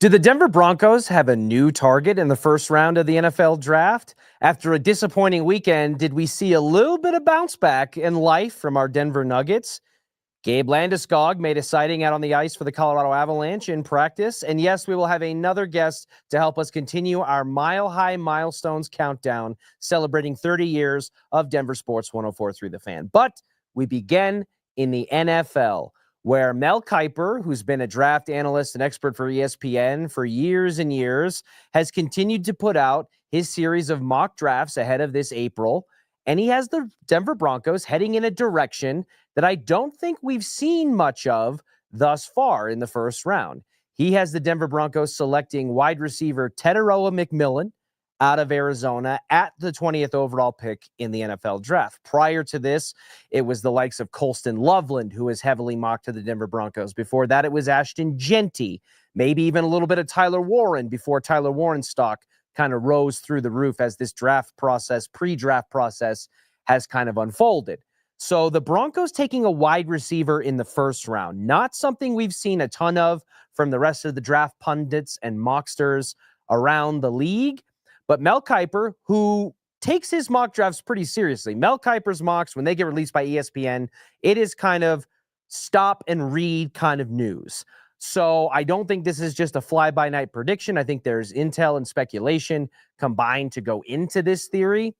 Do the Denver Broncos have a new target in the first round of the NFL draft? After a disappointing weekend, did we see a little bit of bounce back in life from our Denver Nuggets? Gabe Landeskog made a sighting out on the ice for the Colorado Avalanche in practice. And yes, we will have another guest to help us continue our Mile High Milestones countdown, celebrating 30 years of Denver Sports 104.3 The Fan. But we begin in the NFL, where Mel Kiper, who's been a draft analyst and expert for ESPN for years and years, has continued to put out his series of mock drafts ahead of this April. And he has the Denver Broncos heading in a direction that I don't think we've seen much of thus far in the first round. He has the Denver Broncos selecting wide receiver Teteroa McMillan out of Arizona at the 20th overall pick in the NFL draft. Prior to this, it was the likes of Colston Loveland, who was heavily mocked to the Denver Broncos. Before that, it was Ashton Genty, maybe even a little bit of Tyler Warren before Tyler Warren's stock kind of rose through the roof as this draft process, pre-draft process, has kind of unfolded. So the Broncos taking a wide receiver in the first round, not something we've seen a ton of from the rest of the draft pundits and mocksters around the league. But Mel Kiper, who takes his mock drafts pretty seriously, Mel Kiper's mocks, when they get released by ESPN, it is kind of stop and read kind of news. So I don't think this is just a fly-by-night prediction. I think there's intel and speculation combined to go into this theory.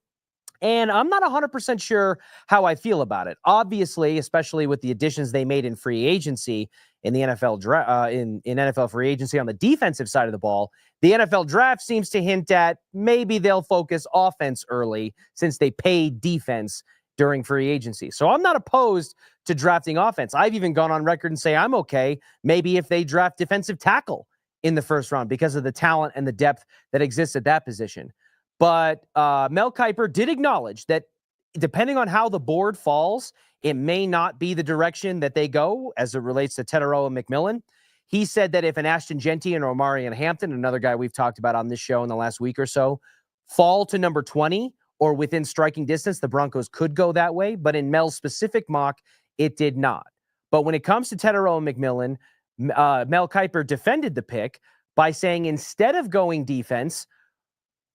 And I'm not 100% sure how I feel about it. Obviously, especially with the additions they made in free agency in the NFL in NFL free agency on the defensive side of the ball, the NFL draft seems to hint at maybe they'll focus offense early since they paid defense during free agency. So I'm not opposed to drafting offense. I've even gone on record and say I'm okay maybe if they draft defensive tackle in the first round because of the talent and the depth that exists at that position. But Mel Kiper did acknowledge that depending on how the board falls, it may not be the direction that they go as it relates to Teteroa McMillan. He said that if an Ashton Genty and Omarion Hampton, another guy we've talked about on this show in the last week or so, fall to number 20 or within striking distance, the Broncos could go that way. But in Mel's specific mock, it did not. But when it comes to Teteroa McMillan, Mel Kiper defended the pick by saying instead of going defense,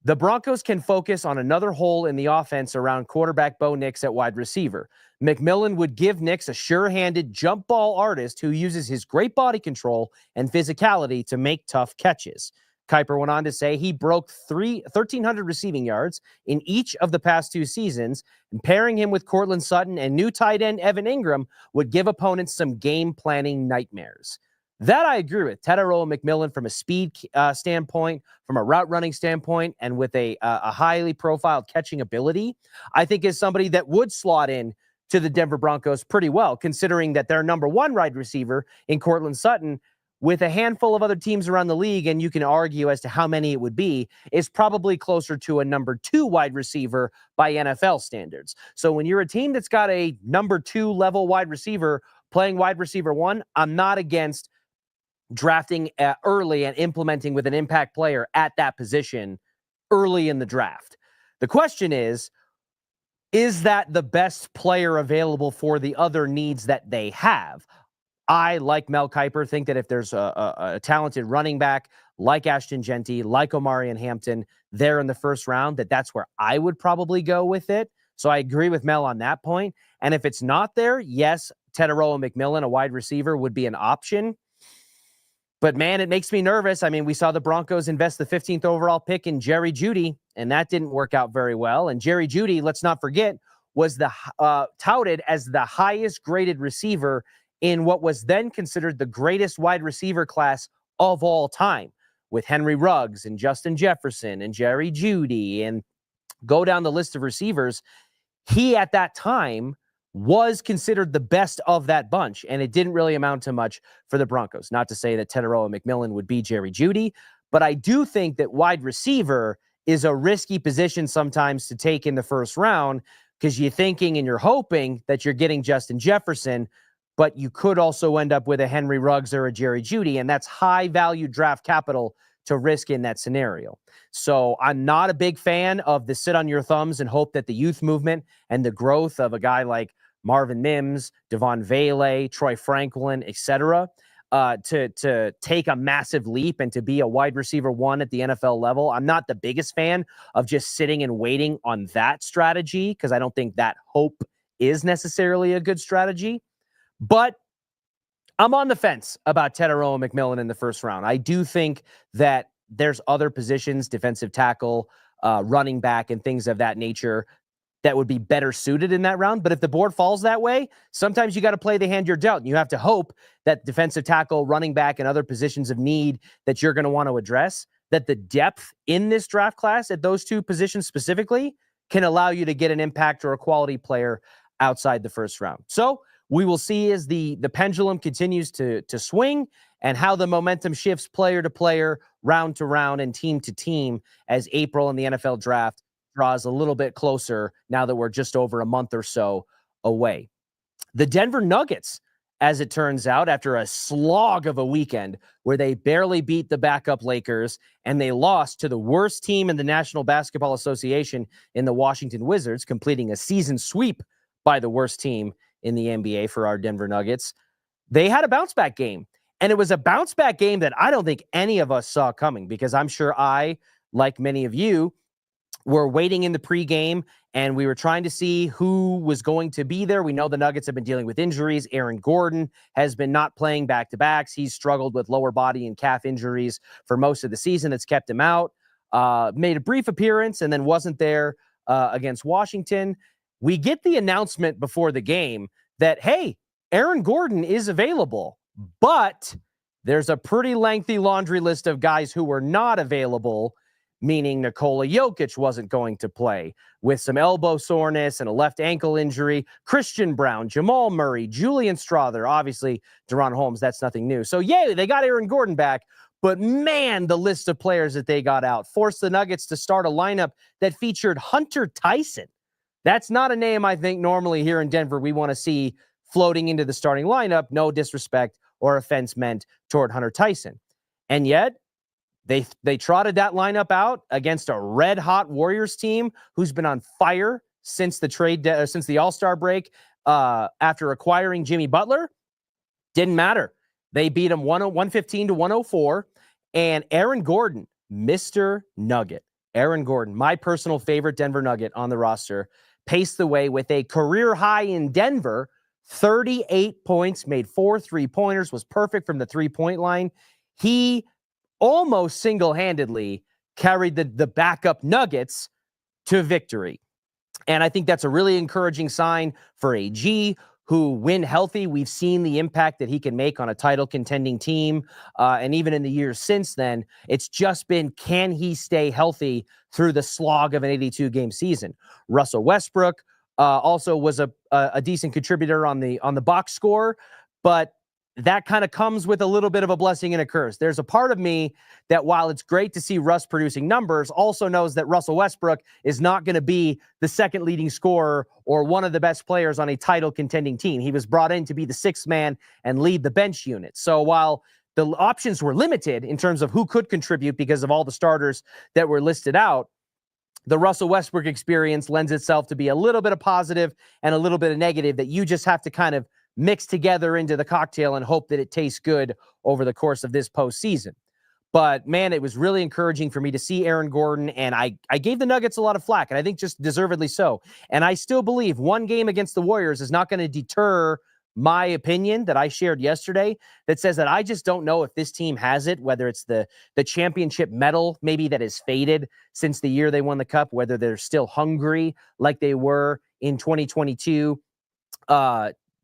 the Broncos can focus on another hole in the offense around quarterback Bo Nix at wide receiver. McMillan would give Nix a sure-handed jump ball artist who uses his great body control and physicality to make tough catches. Kiper went on to say he broke 1,300 receiving yards in each of the past two seasons, and pairing him with Cortland Sutton and new tight end Evan Ingram would give opponents some game planning nightmares. That I agree with. Teteroa McMillan from a speed standpoint, from a route running standpoint, and with a highly profiled catching ability, I think is somebody that would slot in to the Denver Broncos pretty well, considering that their number one wide receiver in Cortland Sutton, with a handful of other teams around the league, and you can argue as to how many it would be, is probably closer to a number two wide receiver by NFL standards. So when you're a team that's got a number two level wide receiver playing wide receiver one, I'm not against drafting early and implementing with an impact player at that position early in the draft. The question is that the best player available for the other needs that they have? I, like Mel Kiper, think that if there's a talented running back like Ashton Genty, like Omarion Hampton there in the first round, that's where I would probably go with it. So I agree with Mel on that point. And if it's not there, yes, Teteroa McMillan, a wide receiver, would be an option. But, man, it makes me nervous. I mean, we saw the Broncos invest the 15th overall pick in Jerry Jeudy, and that didn't work out very well. And Jerry Jeudy, let's not forget, was touted as the highest graded receiver in what was then considered the greatest wide receiver class of all time, with Henry Ruggs and Justin Jefferson and Jerry Jeudy, and go down the list of receivers. He, at that time, was considered the best of that bunch, and it didn't really amount to much for the Broncos. Not to say that Teteroa McMillan would be Jerry Jeudy, but I do think that wide receiver is a risky position sometimes to take in the first round because you're thinking and you're hoping that you're getting Justin Jefferson, but you could also end up with a Henry Ruggs or a Jerry Jeudy, and that's high-value draft capital to risk in that scenario. So I'm not a big fan of the sit on your thumbs and hope that the youth movement and the growth of a guy like Marvin Mims, Devon Vele, Troy Franklin, etc., to take a massive leap and to be a wide receiver one at the NFL level. I'm not the biggest fan of just sitting and waiting on that strategy because I don't think that hope is necessarily a good strategy. But I'm on the fence about Tetairoa McMillan in the first round. I do think that there's other positions, defensive tackle, running back, and things of that nature that would be better suited in that round. But if the board falls that way, sometimes you got to play the hand you're dealt. And you have to hope that defensive tackle, running back, and other positions of need that you're going to want to address, that the depth in this draft class at those two positions specifically can allow you to get an impact or a quality player outside the first round. So we will see as the pendulum continues to swing and how the momentum shifts player to player, round to round, and team to team as April in the NFL draft draws a little bit closer now that we're just over a month or so away. The Denver Nuggets, as it turns out, after a slog of a weekend where they barely beat the backup Lakers and they lost to the worst team in the National Basketball Association in the Washington Wizards, completing a season sweep by the worst team in the NBA for our Denver Nuggets, they had a bounce back game. And it was a bounce back game that I don't think any of us saw coming, because I'm sure I, like many of you, were waiting in the pregame and we were trying to see who was going to be there. We know the Nuggets have been dealing with injuries. Aaron Gordon has been not playing back-to-backs. He's struggled with lower body and calf injuries for most of the season. It's kept him out. Made a brief appearance and then wasn't there against Washington. We get the announcement before the game that, hey, Aaron Gordon is available, but there's a pretty lengthy laundry list of guys who were not available, meaning Nikola Jokic wasn't going to play with some elbow soreness and a left ankle injury. Christian Brown, Jamal Murray, Julian Strawther, obviously Deron Holmes, that's nothing new. So yay, they got Aaron Gordon back, but man, the list of players that they got out forced the Nuggets to start a lineup that featured Hunter Tyson. That's not a name I think normally here in Denver we want to see floating into the starting lineup. No disrespect or offense meant toward Hunter Tyson. And yet, They trotted that lineup out against a red-hot Warriors team who's been on fire since since the All-Star break after acquiring Jimmy Butler. Didn't matter. They beat him 115-104. And Aaron Gordon, Mr. Nugget, Aaron Gordon, my personal favorite Denver Nugget on the roster, paced the way with a career high in Denver, 38 points, made 4 3-pointers, was perfect from the three-point line. He almost single-handedly carried the backup Nuggets to victory. And I think that's a really encouraging sign for AG, who, when healthy, we've seen the impact that he can make on a title-contending team. And even in the years since then, it's just been, can he stay healthy through the slog of an 82-game season? Russell Westbrook also was a decent contributor on the box score, but that kind of comes with a little bit of a blessing and a curse. There's a part of me that, while it's great to see Russ producing numbers, also knows that Russell Westbrook is not going to be the second leading scorer or one of the best players on a title contending team. He was brought in to be the sixth man and lead the bench unit. So while the options were limited in terms of who could contribute because of all the starters that were listed out, the Russell Westbrook experience lends itself to be a little bit of positive and a little bit of negative that you just have to kind of mix together into the cocktail and hope that it tastes good over the course of this postseason. But man, it was really encouraging for me to see Aaron Gordon, and I gave the Nuggets a lot of flack, and I think just deservedly so. And I still believe one game against the Warriors is not going to deter my opinion that I shared yesterday that says that I just don't know if this team has it, whether it's the championship medal maybe that has faded since the year they won the cup, whether they're still hungry like they were in 2022,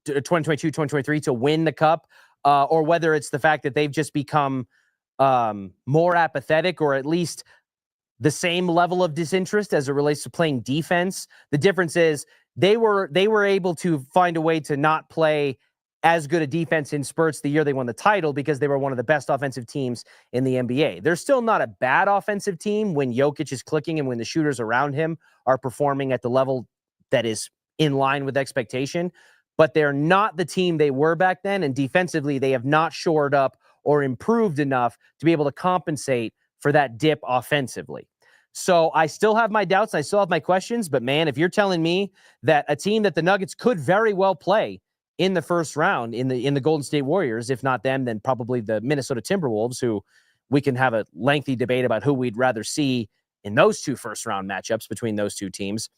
2023 to win the cup, or whether it's the fact that they've just become more apathetic, or at least the same level of disinterest as it relates to playing defense. The difference is they were able to find a way to not play as good a defense in spurts the year they won the title because they were one of the best offensive teams in the NBA. They're still not a bad offensive team when Jokic is clicking and when the shooters around him are performing at the level that is in line with expectation. But they're not the team they were back then, and defensively, they have not shored up or improved enough to be able to compensate for that dip offensively. So I still have my doubts, and I still have my questions, but man, if you're telling me that a team that the Nuggets could very well play in the first round in the Golden State Warriors. If not them, then probably the Minnesota Timberwolves, who we can have a lengthy debate about who we'd rather see in those two first round matchups between those two teams.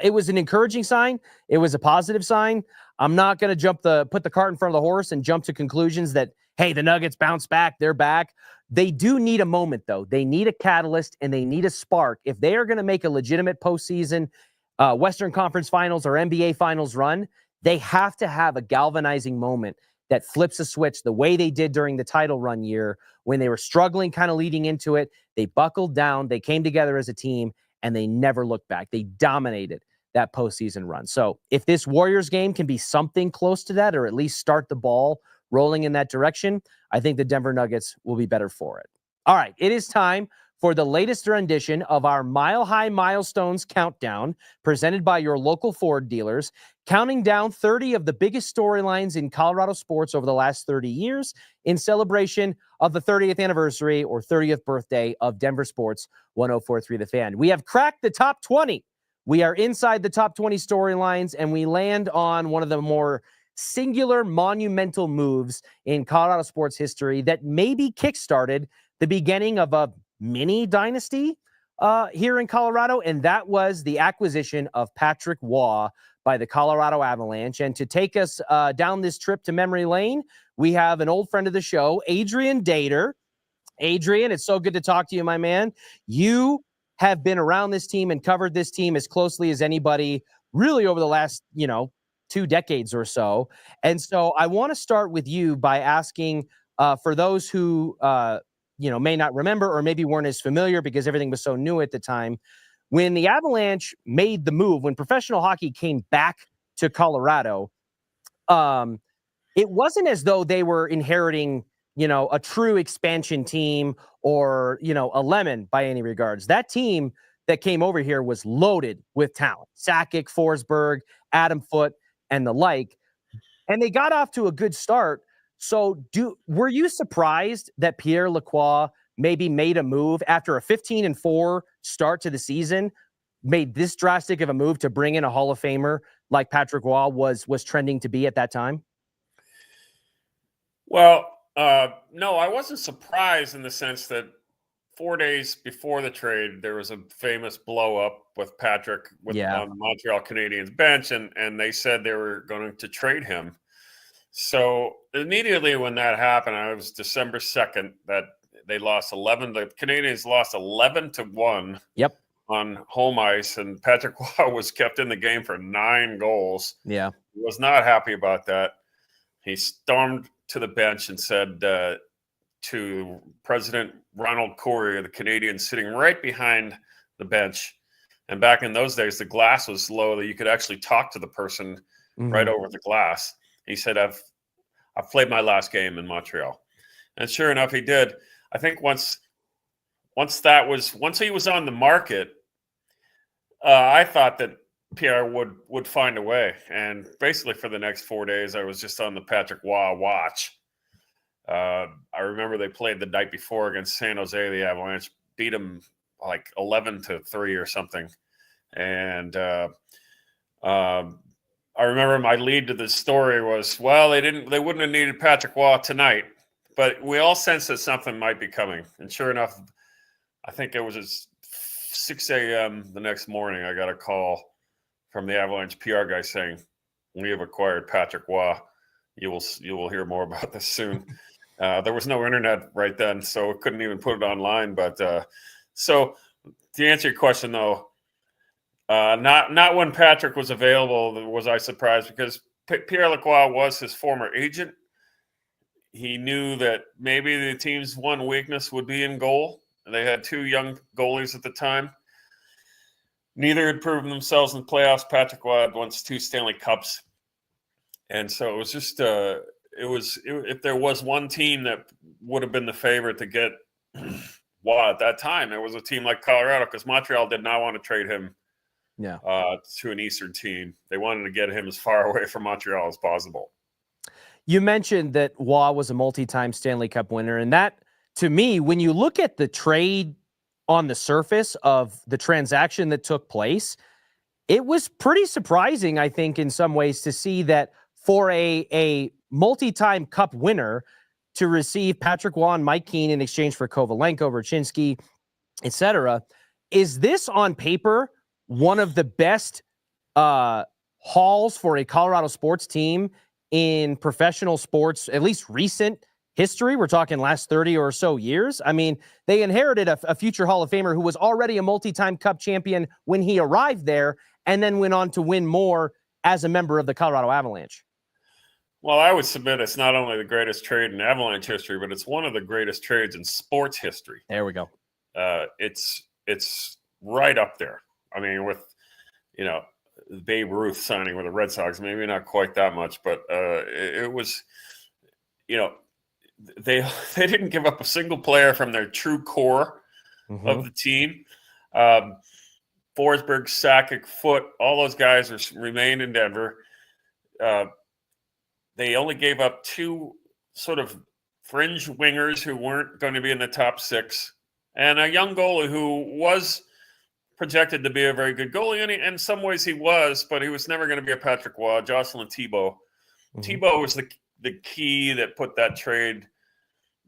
It was an encouraging sign. It was a positive sign. I'm not going to put the cart in front of the horse and jump to conclusions that, hey, the Nuggets bounce back. They're back. They do need a moment, though. They need a catalyst and they need a spark. If they are going to make a legitimate postseason Western Conference Finals or NBA Finals run, they have to have a galvanizing moment that flips a switch the way they did during the title run year when they were struggling kind of leading into it. They buckled down. They came together as a team, and they never looked back. They dominated that postseason run. So if this Warriors game can be something close to that, or at least start the ball rolling in that direction, I think the Denver Nuggets will be better for it. All right, it is time for the latest rendition of our Mile High Milestones countdown, presented by your local Ford dealers, counting down 30 of the biggest storylines in Colorado sports over the last 30 years in celebration of the 30th anniversary or 30th birthday of Denver Sports 104.3 The Fan. We have cracked the top 20. We are inside the top 20 storylines, and we land on one of the more singular, monumental moves in Colorado sports history that maybe kickstarted the beginning of a mini dynasty here in Colorado, and that was the acquisition of Patrick Waugh by the Colorado Avalanche. And to take us down this trip to memory lane, we have an old friend of the show, Adrian Dater. Adrian, it's so good to talk to you, my man. You have been around this team and covered this team as closely as anybody really over the last, 2 decades or so. And so I want to start with you by asking, for those who, may not remember or maybe weren't as familiar because everything was so new at the time, when the Avalanche made the move, when professional hockey came back to Colorado, it wasn't as though they were inheriting, a true expansion team or, a lemon by any regards. That team that came over here was loaded with talent. Sakic, Forsberg, Adam Foote, and the like. And they got off to a good start. So were you surprised that Pierre Lacroix maybe made a move after a 15-4 start to the season, made this drastic of a move to bring in a Hall of Famer like Patrick Waugh was trending to be at that time? Well, no, I wasn't surprised in the sense that 4 days before the trade, there was a famous blow up with Patrick on the Montreal Canadiens bench, and they said they were going to trade him. So immediately when that happened, it was December 2nd that they lost 11. The Canadiens lost 11-1 on home ice, and Patrick Waugh was kept in the game for 9 goals. Yeah. He was not happy about that. He stormed to the bench and said to President Ronald Corey of the Canadiens, sitting right behind the bench, and back in those days, the glass was low that you could actually talk to the person right over the glass. He said, I've played my last game in Montreal. And sure enough, he did. I think once he was on the market, I thought that Pierre would find a way. And basically for the next 4 days, I was just on the Patrick Waugh watch. I remember they played the night before against San Jose. The Avalanche beat them like 11-3 or something. And I remember my lead to this story was, well, they wouldn't have needed Patrick Waugh tonight, but we all sensed that something might be coming. And sure enough, I think it was at 6 a.m. the next morning, I got a call from the Avalanche PR guy saying, we have acquired Patrick Waugh. You will hear more about this soon. There was no internet right then, so we couldn't even put it online. But so to answer your question, though, not when Patrick was available was I surprised, because Pierre Lacroix was his former agent. He knew that maybe the team's one weakness would be in goal. They had 2 young goalies at the time. Neither had proven themselves in the playoffs. Patrick Waugh had won 2 Stanley Cups. And so it was just if there was one team that would have been the favorite to get Waugh at that time, it was a team like Colorado, because Montreal did not want to trade him to an Eastern team. They wanted to get him as far away from Montreal as possible. You mentioned that Waugh was a multi-time Stanley Cup winner, and that, to me, when you look at the trade on the surface of the transaction that took place, it was pretty surprising, I think, in some ways, to see that for a multi-time cup winner to receive Patrick Waugh and Mike Keane in exchange for Kovalenko, Raczynski, etc. Is this on paper one of the best hauls for a Colorado sports team in professional sports, at least recent history? We're talking last 30 or so years. I mean, they inherited a future Hall of Famer who was already a multi-time cup champion when he arrived there and then went on to win more as a member of the Colorado Avalanche. Well, I would submit it's not only the greatest trade in Avalanche history, but it's one of the greatest trades in sports history. There we go. It's right up there. I mean, with, Babe Ruth signing with the Red Sox, maybe not quite that much, but it was, they didn't give up a single player from their true core of the team. Forsberg, Sakic, Foote, all those guys remained in Denver. They only gave up two sort of fringe wingers who weren't going to be in the top six, and a young goalie who was projected to be a very good goalie, and in some ways he was, but he was never going to be a Patrick Waugh. Jocelyn Thibault. Thibault was the key that put that trade,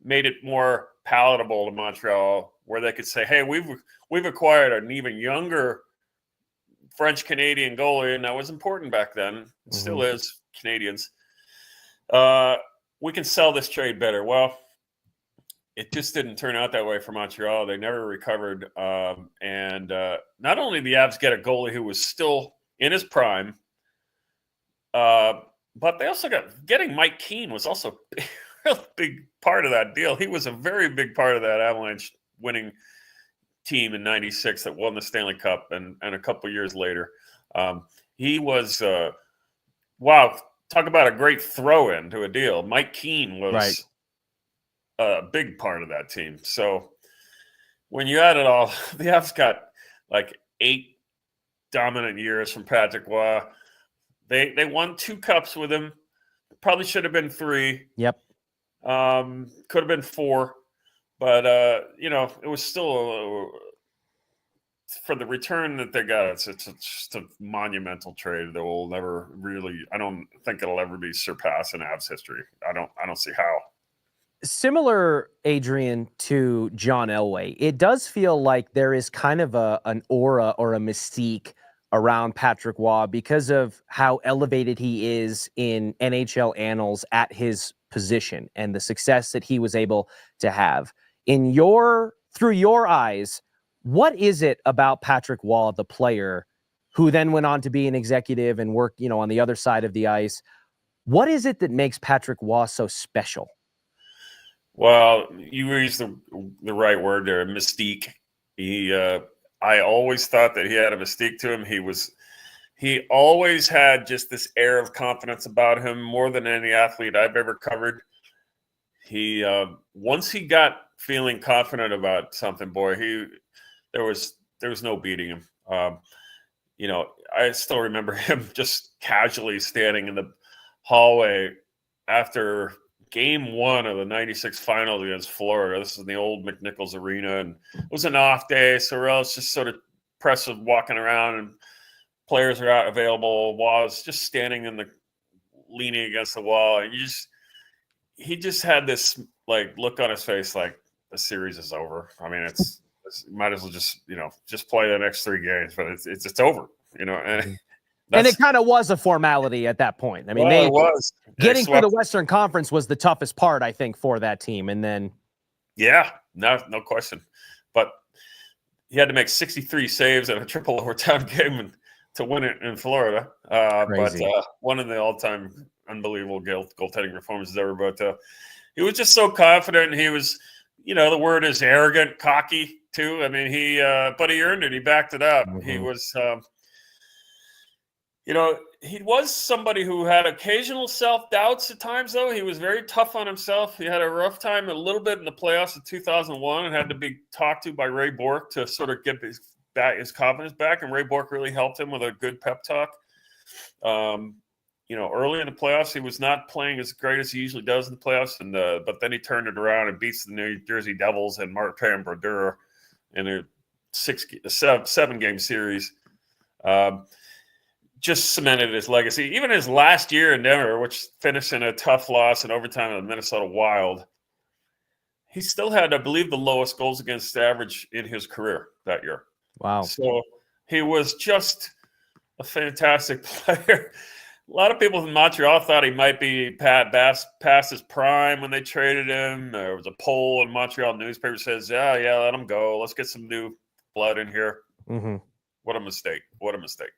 made it more palatable to Montreal, where they could say, hey, we've acquired an even younger French-Canadian goalie, and that was important back then. It still is, Canadians. We can sell this trade better. Well, it just didn't turn out that way for Montreal. They never recovered. And not only the Avs get a goalie who was still in his prime, but they also getting Mike Keane was also a real big part of that deal. He was a very big part of that Avalanche winning team in '96 that won the Stanley Cup, and a couple years later. He was, wow, talk about a great throw-in to a deal. Mike Keane was a big part of that team. So when you add it all, the Avs got like 8 dominant years from Patrick Waugh. They won 2 cups with him. Probably should have been 3. Yep. Could have been 4. But, it was still for the return that they got, it's just a monumental trade that will never really, I don't think it'll ever be surpassed in Avs history. I don't see how. Similar, Adrian, to John Elway, it does feel like there is kind of an aura or a mystique around Patrick Waugh because of how elevated he is in NHL annals at his position and the success that he was able to have. Through your eyes, what is it about Patrick Waugh, the player, who then went on to be an executive and work, on the other side of the ice? What is it that makes Patrick Waugh so special? Well, you used the right word there, mystique. I always thought that he had a mystique to him. He always had just this air of confidence about him, more than any athlete I've ever covered. He once he got feeling confident about something, boy, there was no beating him. I still remember him just casually standing in the hallway after Game 1 of the '96 finals against Florida. This is in the old McNichols Arena, and it was an off day, so Rell's just sort of press was walking around, and players are out available. Waugh's just standing leaning against the wall, and he just had this look on his face like the series is over. I mean, it's might as well just play the next 3 games, but it's over, And it kind of was a formality at that point. I mean, it was. Getting through the Western Conference was the toughest part, I think, for that team. And then, yeah, no question. But he had to make 63 saves in a triple overtime game to win it in Florida. But one of the all-time unbelievable goaltending performances ever. But he was just so confident. He was, the word is arrogant, cocky too. I mean, but he earned it. He backed it up. He was. He was somebody who had occasional self-doubts at times, though. He was very tough on himself. He had a rough time a little bit in the playoffs of 2001 and had to be talked to by Ray Bourque to sort of get his confidence back. And Ray Bourque really helped him with a good pep talk. Early in the playoffs, he was not playing as great as he usually does in the playoffs. But then he turned it around and beats the New Jersey Devils and Martin Brodeur in a 7-game series. just cemented his legacy. Even his last year in Denver, which finished in a tough loss in overtime of the Minnesota Wild, he still had, I believe, the lowest goals against average in his career that year. Wow. So he was just a fantastic player. A lot of people in Montreal thought he might be past his prime when they traded him. There was a poll in Montreal newspaper says, yeah, let him go. Let's get some new blood in here. Mm-hmm. What a mistake. What a mistake.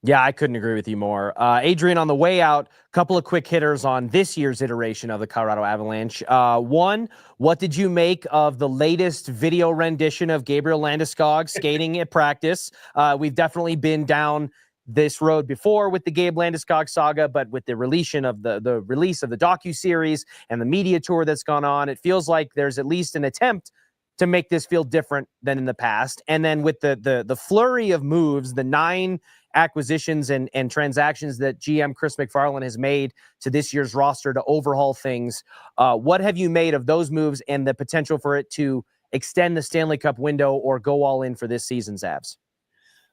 Yeah, I couldn't agree with you more. Adrian, on the way out, a couple of quick hitters on this year's iteration of the Colorado Avalanche. One, what did you make of the latest video rendition of Gabriel Landeskog skating at practice? We've definitely been down this road before with the Gabe Landeskog saga, but with the release of the release of the docuseries and the media tour that's gone on, it feels like there's at least an attempt to make this feel different than in the past. And then with the flurry of moves, the 9 acquisitions and transactions that GM Chris McFarland has made to this year's roster to overhaul things, what have you made of those moves and the potential for it to extend the Stanley Cup window or go all in for this season's Avs?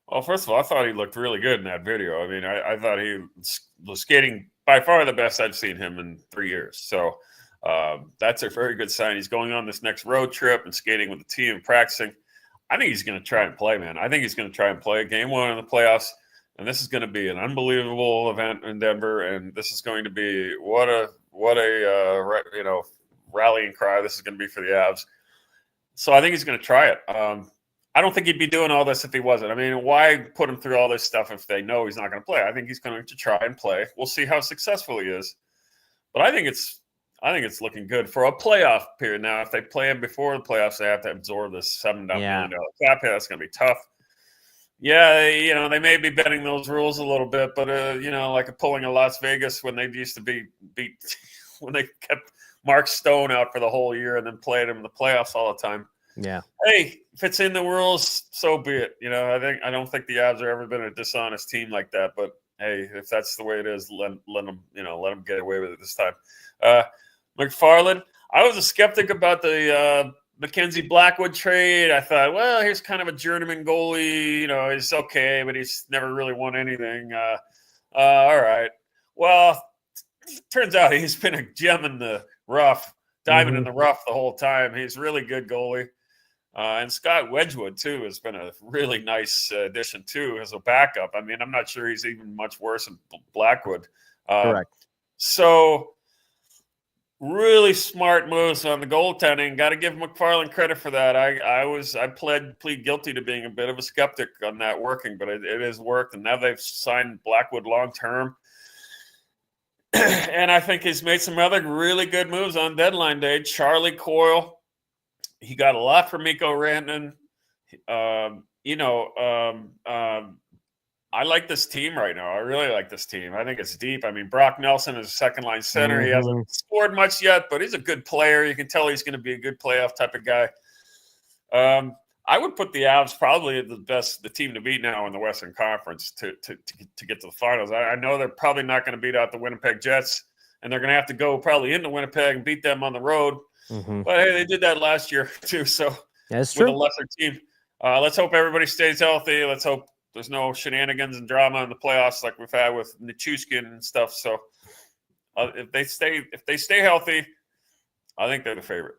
Well, first of all, I thought he looked really good in that video. I mean, I thought he was skating by far the best I've seen him in 3 years. So that's a very good sign. He's going on this next road trip and skating with the team and practicing. I think he's going to try and play, man. I think he's going to try and play game 1 in the playoffs. And this is going to be an unbelievable event in Denver. And this is going to be what a rallying cry this is going to be for the Avs. So I think he's going to try it. I don't think he'd be doing all this if he wasn't. I mean, why put him through all this stuff if they know he's not going to play? I think he's going to try and play. We'll see how successful he is. But I think it's looking good for a playoff period. Now, if they play him before the playoffs, they have to absorb this $7 million cap hit. That's going to be tough. Yeah, they may be bending those rules a little bit, but like pulling a Las Vegas when they used to be beat when they kept Mark Stone out for the whole year and then played him in the playoffs all the time. Yeah. Hey, if it's in the rules, so be it. I don't think the Avs have ever been a dishonest team like that. But hey, if that's the way it is, let them get away with it this time. McFarland, I was a skeptic about the Mackenzie Blackwood trade. I thought, well, here's kind of a journeyman goalie. He's okay, but he's never really won anything. All right. Well, turns out he's been a gem in the rough, diamond in the rough the whole time. He's a really good goalie. And Scott Wedgwood, too, has been a really nice addition, too, as a backup. I mean, I'm not sure he's even much worse than Blackwood. Correct. So really smart moves on the goaltending. Got to give McFarland credit for that. I plead guilty to being a bit of a skeptic on that working, but it has worked. And now they've signed Blackwood long-term. And I think he's made some other really good moves on deadline day. Charlie Coyle, he got a lot from Mikko Rantanen. I like this team right now. I really like this team. I think it's deep. I mean, Brock Nelson is a second-line center. Mm-hmm. He hasn't scored much yet, but he's a good player. You can tell he's going to be a good playoff type of guy. I would put the Avs probably the team to beat now in the Western Conference to get to the finals. I know they're probably not going to beat out the Winnipeg Jets, and they're going to have to go probably into Winnipeg and beat them on the road. Mm-hmm. But hey, they did that last year too. So that's true. With a lesser team, let's hope everybody stays healthy. Let's hope there's no shenanigans and drama in the playoffs like we've had with Nichushkin and stuff. So if they stay healthy, I think they're the favorite.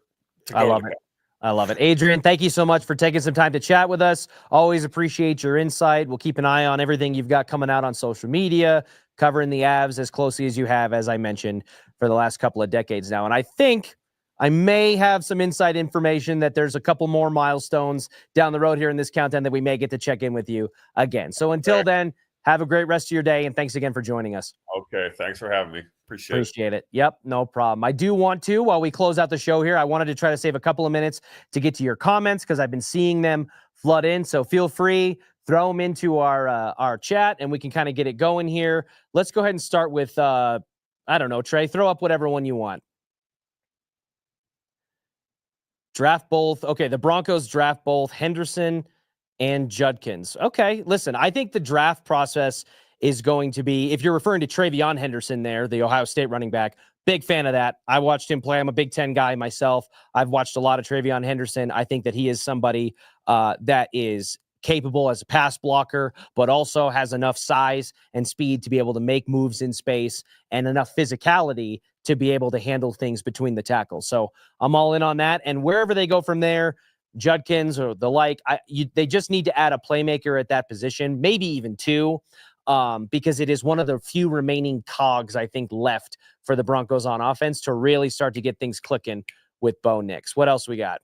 I love it. I love it. Adrian, thank you so much for taking some time to chat with us. Always appreciate your insight. We'll keep an eye on everything you've got coming out on social media, covering the Avs as closely as you have, as I mentioned, for the last couple of decades now. And I think I may have some inside information that there's a couple more milestones down the road here in this countdown that we may get to check in with you again. So until then, have a great rest of your day, and thanks again for joining us. Okay, thanks for having me. Appreciate it. Yep, no problem. I do want to, while we close out the show here, I wanted to try to save a couple of minutes to get to your comments because I've been seeing them flood in. So feel free, throw them into our chat, and we can kind of get it going here. Let's go ahead and start with, I don't know, Trey, throw up whatever one you want. Draft both. Okay, the Broncos draft both Henderson and Judkins. Okay, listen, I think the draft process is going to be, if you're referring to Travion Henderson there, the Ohio State running back, big fan of that. I watched him play. I'm a Big Ten guy myself. I've watched a lot of Travion Henderson. I think that he is somebody that is capable as a pass blocker, but also has enough size and speed to be able to make moves in space and enough physicality to be able to handle things between the tackles. So I'm all in on that. And wherever they go from there, Judkins or the like, they just need to add a playmaker at that position, maybe even two, because it is one of the few remaining cogs, I think, left for the Broncos on offense to really start to get things clicking with Bo Nix. What else we got?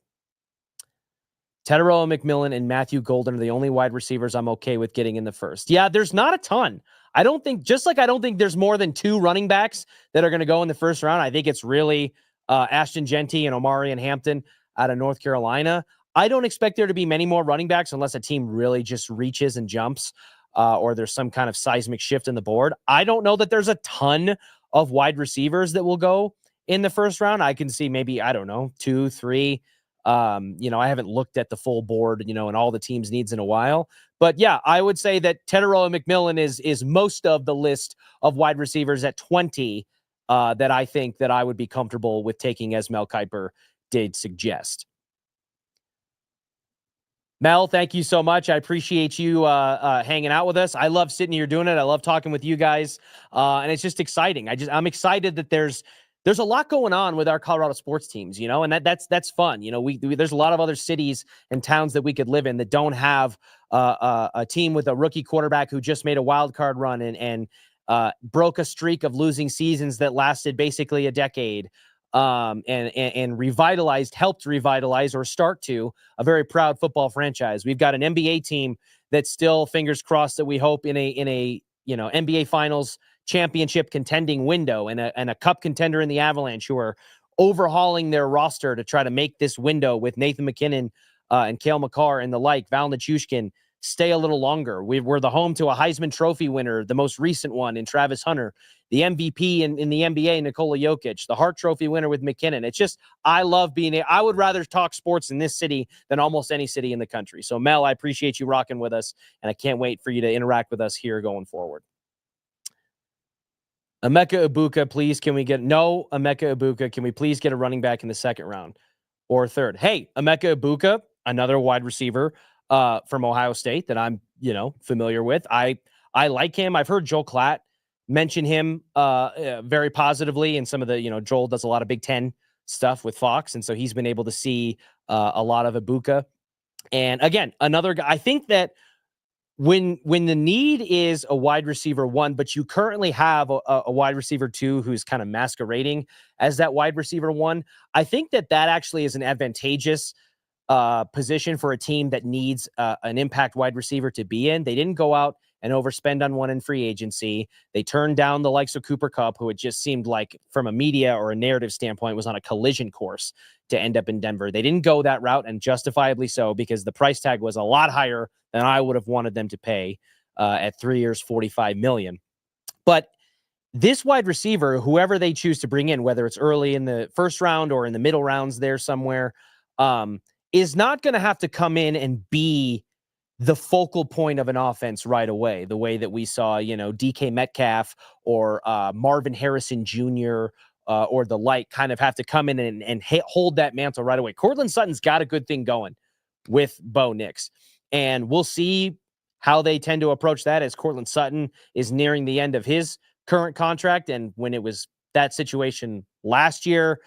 Teteroa McMillan and Matthew Golden are the only wide receivers I'm okay with getting in the first. Yeah, there's not a ton. I don't think there's more than two running backs that are going to go in the first round. I think it's really Ashton Genty and Omarion Hampton out of North Carolina. I don't expect there to be many more running backs unless a team really just reaches and jumps or there's some kind of seismic shift in the board. I don't know that there's a ton of wide receivers that will go in the first round. I can see maybe, I don't know, 2, 3. I haven't looked at the full board, and all the teams' needs in a while. But yeah, I would say that Teteroa McMillan is most of the list of wide receivers at 20 that I think that I would be comfortable with taking, as Mel Kiper did suggest. Mel, thank you so much. I appreciate you hanging out with us. I love sitting here doing it. I love talking with you guys, and it's just exciting. I'm excited that there's a lot going on with our Colorado sports teams, and that's fun. There's a lot of other cities and towns that we could live in that don't have a team with a rookie quarterback who just made a wild card run and broke a streak of losing seasons that lasted basically a decade. And helped revitalize or start to a very proud football franchise. We've got an NBA team that's still, fingers crossed, that we hope in a NBA Finals championship contending window, and a cup contender in the Avalanche, who are overhauling their roster to try to make this window with Nathan McKinnon and Cale Makar and the like, Val Nichushkin, stay a little longer. We're the home to a Heisman Trophy winner, the most recent one in Travis Hunter, the MVP in the NBA, Nikola Jokic, the Hart Trophy winner with McKinnon. It's just, I love I would rather talk sports in this city than almost any city in the country. So Mel, I appreciate you rocking with us, and I can't wait for you to interact with us here going forward. Emeka Ibuka, please, Emeka Ibuka, can we please get a running back in the second round or third? Hey, Emeka Ibuka, another wide receiver from Ohio State that I'm, familiar with. I like him. I've heard Joel Klatt mention him very positively, and some of the, Joel does a lot of Big Ten stuff with Fox, and so he's been able to see a lot of Ibuka. And again, another guy, I think that when the need is a wide receiver 1, but you currently have a wide receiver 2 who's kind of masquerading as that wide receiver 1, I think that actually is an advantageous position for a team that needs an impact wide receiver to be in. They didn't go out and overspend on one in free agency. They turned down the likes of Cooper Kupp, who it just seemed like from a media or a narrative standpoint was on a collision course to end up in Denver. They didn't go that route, and justifiably so, because the price tag was a lot higher than I would have wanted them to pay at 3 years, $45 million. But this wide receiver, whoever they choose to bring in, whether it's early in the first round or in the middle rounds there somewhere, is not going to have to come in and be the focal point of an offense right away, the way that we saw, DK Metcalf or Marvin Harrison Jr. Or the like kind of have to come in and hold that mantle right away. Courtland Sutton's got a good thing going with Bo Nix, and we'll see how they tend to approach that as Courtland Sutton is nearing the end of his current contract. And when it was that situation last year,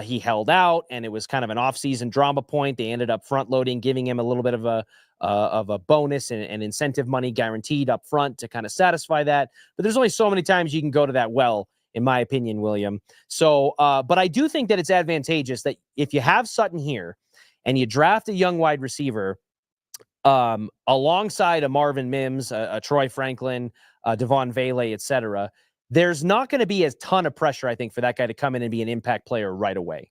he held out, and it was kind of an off-season drama point. They ended up front-loading, giving him a little bit of a bonus and incentive money guaranteed up front to kind of satisfy that. But there's only so many times you can go to that well, in my opinion, William. So, but I do think that it's advantageous that if you have Sutton here and you draft a young wide receiver alongside a Marvin Mims, a Troy Franklin, Devon Vele, etc., there's not going to be a ton of pressure, I think, for that guy to come in and be an impact player right away.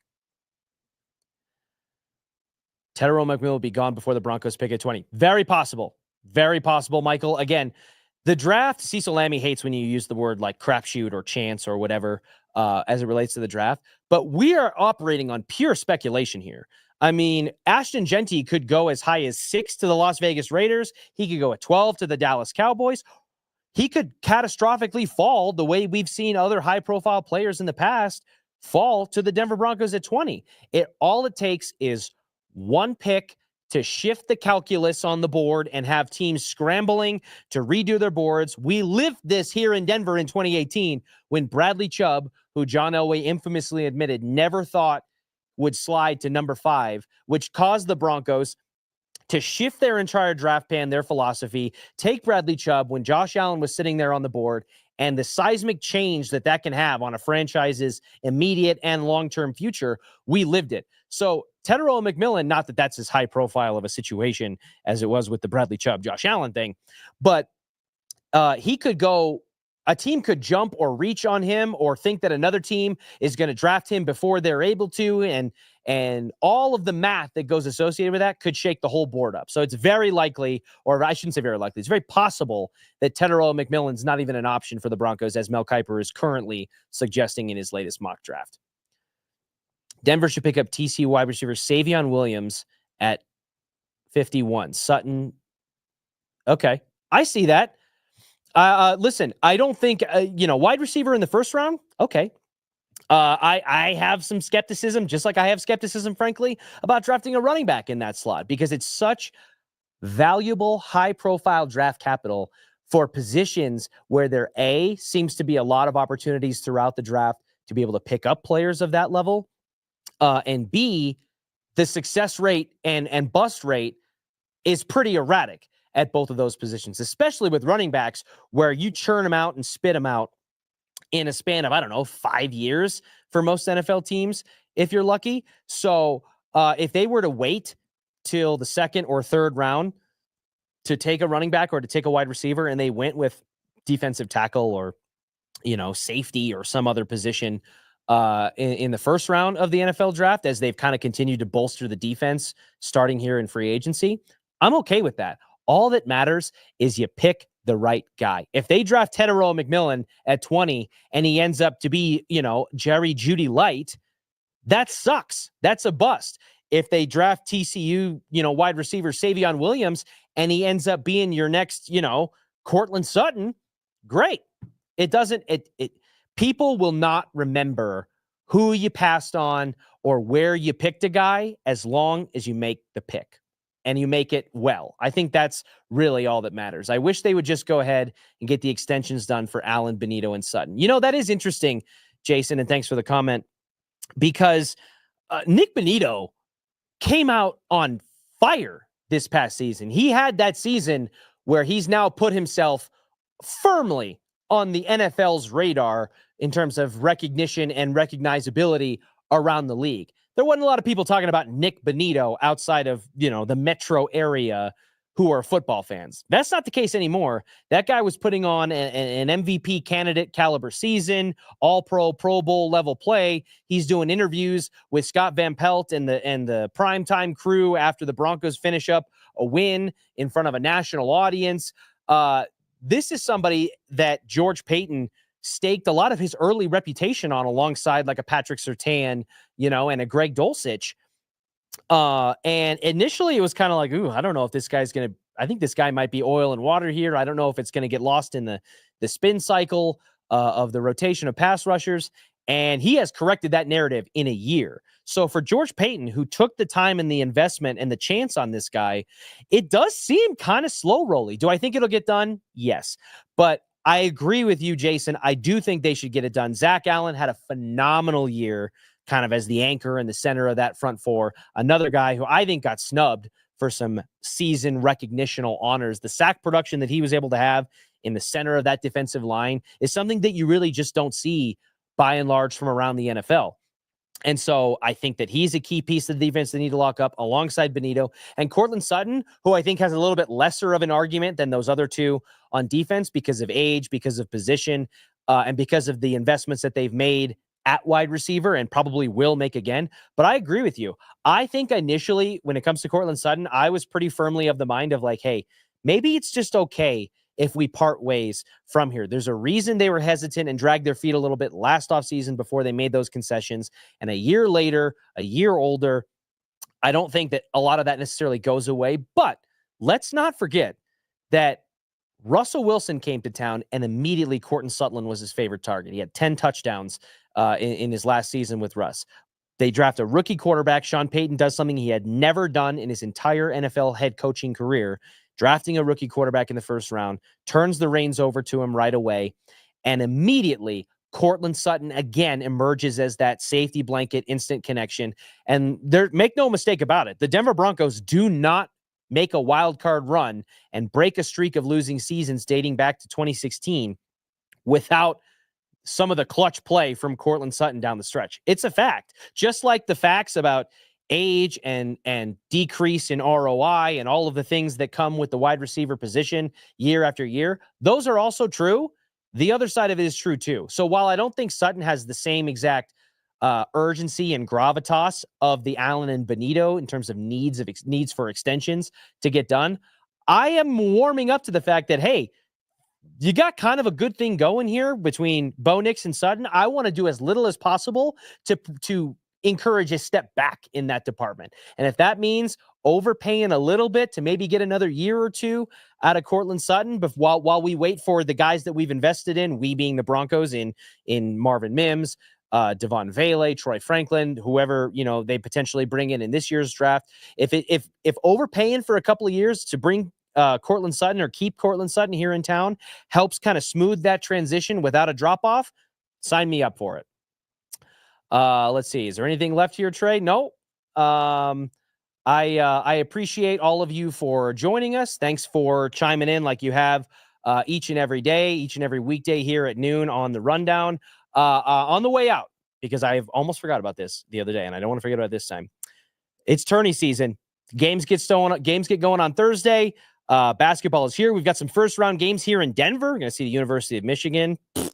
Teteroa McMillan will be gone before the Broncos pick at 20. Very possible. Very possible, Michael. Again, the draft, Cecil Lammey hates when you use the word like crapshoot or chance or whatever as it relates to the draft. But we are operating on pure speculation here. I mean, Ashton Genty could go as high as 6 to the Las Vegas Raiders. He could go at 12 to the Dallas Cowboys. He could catastrophically fall the way we've seen other high-profile players in the past fall to the Denver Broncos at 20. All it takes is one pick to shift the calculus on the board and have teams scrambling to redo their boards. We lived this here in Denver in 2018 when Bradley Chubb, who John Elway infamously admitted never thought would slide to number 5, which caused the Broncos to shift their entire draft plan, their philosophy, take Bradley Chubb when Josh Allen was sitting there on the board, and the seismic change that can have on a franchise's immediate and long-term future. We lived it. So Teteroa McMillan, not that that's as high profile of a situation as it was with the Bradley Chubb, Josh Allen thing, but he could go, a team could jump or reach on him or think that another team is going to draft him before they're able to. And all of the math that goes associated with that could shake the whole board up. So it's very likely, or I shouldn't say very likely, it's very possible that Teteroa McMillan's not even an option for the Broncos, as Mel Kiper is currently suggesting in his latest mock draft. Denver should pick up TCU wide receiver Savion Williams at 51. Sutton. Okay. I see that. Listen, I don't think, wide receiver in the first round. Okay. I have some skepticism, just like I have skepticism, frankly, about drafting a running back in that slot because it's such valuable, high-profile draft capital for positions where there, A, seems to be a lot of opportunities throughout the draft to be able to pick up players of that level, and B, the success rate and bust rate is pretty erratic at both of those positions, especially with running backs where you churn them out and spit them out in a span of, 5 years for most NFL teams, if you're lucky. So if they were to wait till the second or third round to take a running back or to take a wide receiver, and they went with defensive tackle or, safety or some other position in the first round of the NFL draft, as they've kind of continued to bolster the defense starting here in free agency, I'm okay with that. All that matters is you pick the right guy. If they draft Teteroa McMillan at 20 and he ends up to be, Jerry Jeudy Light, that sucks. That's a bust. If they draft TCU, wide receiver Savion Williams and he ends up being your next, Cortland Sutton, great. People will not remember who you passed on or where you picked a guy as long as you make the pick. And you make it well. I think that's really all that matters. I wish they would just go ahead and get the extensions done for Allen, Benito, and Sutton. That is interesting, Jason, and thanks for the comment, because Nick Benito came out on fire this past season. He had that season where he's now put himself firmly on the NFL's radar in terms of recognition and recognizability around the league. There wasn't a lot of people talking about Nick Benito outside of, the metro area who are football fans. That's not the case anymore. That guy was putting on an MVP candidate caliber season, all-pro, Pro Bowl level play. He's doing interviews with Scott Van Pelt and the primetime crew after the Broncos finish up a win in front of a national audience. This is somebody that George Payton staked a lot of his early reputation on, alongside like a Patrick Surtain, and a Greg Dulcich. And initially it was kind of like, I don't know if this guy's going to, I think this guy might be oil and water here. I don't know if it's going to get lost in the spin cycle of the rotation of pass rushers. And he has corrected that narrative in a year. So for George Payton, who took the time and the investment and the chance on this guy, it does seem kind of slow rolly. Do I think it'll get done? Yes. But I agree with you, Jason. I do think they should get it done. Zach Allen had a phenomenal year kind of as the anchor in the center of that front four. Another guy who I think got snubbed for some season recognitional honors. The sack production that he was able to have in the center of that defensive line is something that you really just don't see by and large from around the NFL. And so I think that he's a key piece of the defense they need to lock up alongside Benito and Cortland Sutton, who I think has a little bit lesser of an argument than those other two on defense because of age, because of position, and because of the investments that they've made at wide receiver and probably will make again. But I agree with you. I think initially when it comes to Cortland Sutton, I was pretty firmly of the mind of like, hey, maybe it's just okay if we part ways from here. There's a reason they were hesitant and dragged their feet a little bit last offseason before they made those concessions. And a year later, a year older, I don't think that a lot of that necessarily goes away. But let's not forget that Russell Wilson came to town and immediately Cortland Sutton was his favorite target. He had 10 touchdowns in his last season with Russ. They draft a rookie quarterback. Sean Payton does something he had never done in his entire NFL head coaching career, drafting a rookie quarterback in the first round, turns the reins over to him right away, and immediately Courtland Sutton again emerges as that safety blanket, instant connection. And make no mistake about it, the Denver Broncos do not make a wild card run and break a streak of losing seasons dating back to 2016 without some of the clutch play from Courtland Sutton down the stretch. It's a fact. Just like the facts about age and decrease in ROI and all of the things that come with the wide receiver position year after year, those are also true. The other side of it is true too. So while I don't think Sutton has the same exact urgency and gravitas of the Allen and Benito in terms of needs for extensions to get done, I am warming up to the fact that, hey, you got kind of a good thing going here between Bo Nix and Sutton. I want to do as little as possible to encourage a step back in that department. And if that means overpaying a little bit to maybe get another year or two out of Courtland Sutton while we wait for the guys that we've invested in, we being the Broncos, in Marvin Mims, Devon Vele, Troy Franklin, whoever, they potentially bring in this year's draft. If overpaying for a couple of years to bring Courtland Sutton or keep Courtland Sutton here in town helps kind of smooth that transition without a drop-off, sign me up for it. Let's see. Is there anything left here, Trey? No. I appreciate all of you for joining us. Thanks for chiming in like you have each and every day, each and every weekday here at noon on the Rundown. On the way out, because I've almost forgot about this the other day, and I don't want to forget about it this time. It's tourney season. Games get going on Thursday. Basketball is here. We've got some first-round games here in Denver. We're going to see the University of Michigan and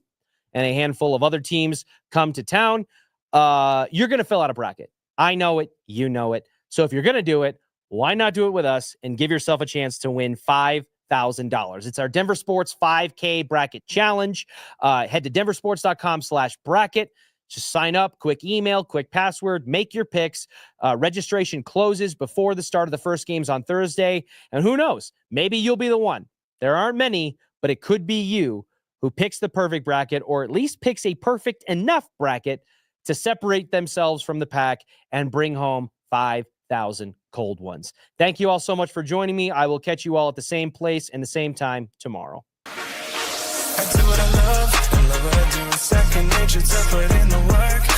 a handful of other teams come to town. You're going to fill out a bracket. I know it. You know it. So if you're going to do it, why not do it with us and give yourself a chance to win $5,000? It's our DenverSports 5K Bracket Challenge. Head to DenverSports.com/bracket. Just sign up, quick email, quick password, make your picks. Registration closes before the start of the first games on Thursday. And who knows, maybe you'll be the one. There aren't many, but it could be you who picks the perfect bracket, or at least picks a perfect enough bracket to separate themselves from the pack and bring home 5,000 cold ones. Thank you all so much for joining me. I will catch you all at the same place and the same time tomorrow. I do what I love what I do. Second nature to put in the work.